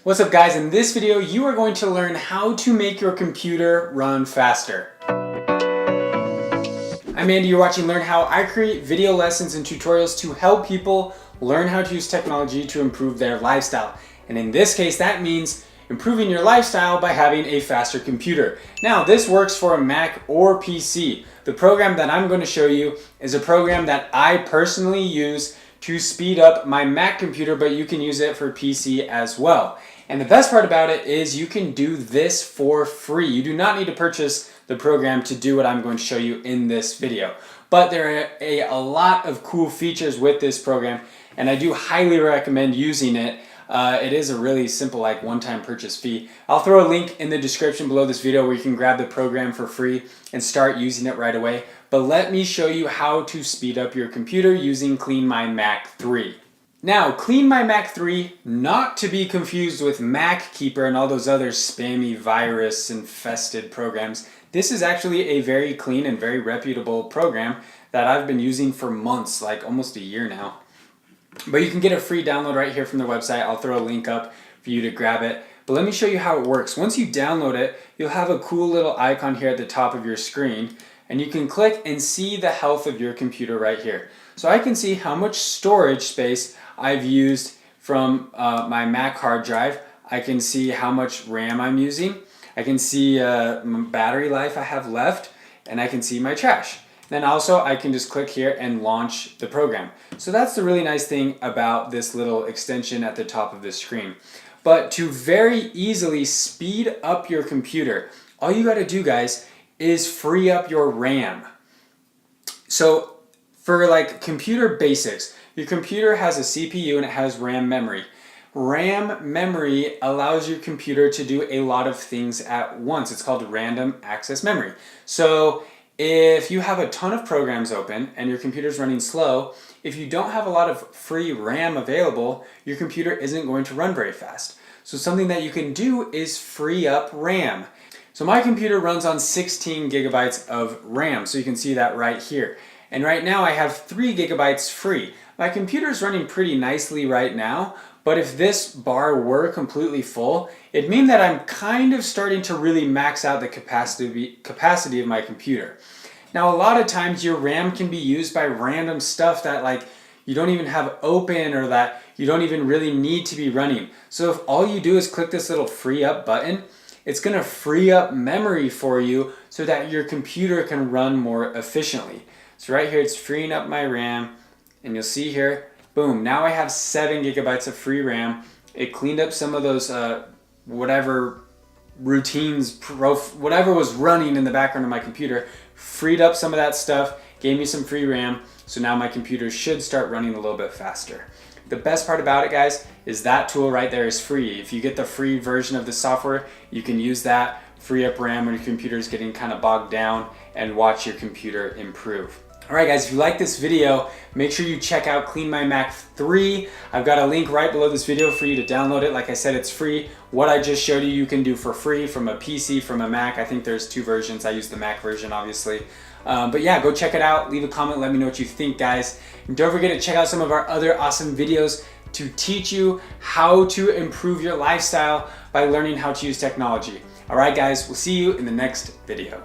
What's up guys, in this video you are going to learn how to make your computer run faster. I'm Andy, you're watching Learn How. I create video lessons and tutorials to help people learn how to use technology to improve their lifestyle. And in this case that means improving your lifestyle by having a faster computer. Now this works for a Mac or PC. The program that I'm going to show you is a program that I personally use to speed up my Mac computer, but you can use it for PC as well. And the best part about it is you can do this for free. You do not need to purchase the program to do what I'm going to show you in this video. But there are a lot of cool features with this program, and I do highly recommend using it. It is a really simple one-time purchase fee. I'll throw a link in the description below this video where you can grab the program for free and start using it right away. But let me show you how to speed up your computer using Clean My Mac 3. Now, Clean My Mac 3, not to be confused with Mac Keeper and all those other spammy virus-infested programs. This is actually a very clean and very reputable program that I've been using for months, like almost a year now. But you can get a free download right here from their website. I'll throw a link up for you to grab it. But let me show you how it works. Once you download it, you'll have a cool little icon here at the top of your screen. And you can click and see the health of your computer right here. So I can see how much storage space I've used from my Mac hard drive. I can see how much RAM I'm using. I can see battery life I have left. And I can see my trash. Then also I can just click here and launch the program. So that's the really nice thing about this little extension at the top of the screen. But to very easily speed up your computer, all you gotta do guys is free up your RAM. So for computer basics, your computer has a CPU and it has RAM memory. RAM memory allows your computer to do a lot of things at once. It's called random access memory. So if you have a ton of programs open and your computer's running slow, if you don't have a lot of free RAM available, your computer isn't going to run very fast. So something that you can do is free up RAM. So my computer runs on 16 gigabytes of RAM, so you can see that right here. And right now I have 3 gigabytes free. My computer is running pretty nicely right now, but if this bar were completely full, it'd mean that I'm kind of starting to really max out the capacity of my computer. Now a lot of times your RAM can be used by random stuff that you don't even have open or that you don't even really need to be running. So if all you do is click this little free up button, it's going to free up memory for you so that your computer can run more efficiently. So right here it's freeing up my RAM, and you'll see here, boom, now I have 7 gigabytes of free RAM. It cleaned up some of those whatever routines, whatever was running in the background of my computer, freed up some of that stuff, gave me some free RAM, so now my computer should start running a little bit faster. The best part about it guys is that tool right there is free. If you get the free version of the software, you can use that, free up RAM when your computer is getting kind of bogged down, and watch your computer improve. Alright guys, if you like this video, make sure you check out Clean My Mac 3. I've got a link right below this video for you to download it. Like I said, it's free. What I just showed you can do for free from a PC, from a Mac. I think there's 2 versions. I use the Mac version obviously. But yeah, go check it out. Leave a comment, let me know what you think guys. And don't forget to check out some of our other awesome videos to teach you how to improve your lifestyle by learning how to use technology. Alright guys, we'll see you in the next video.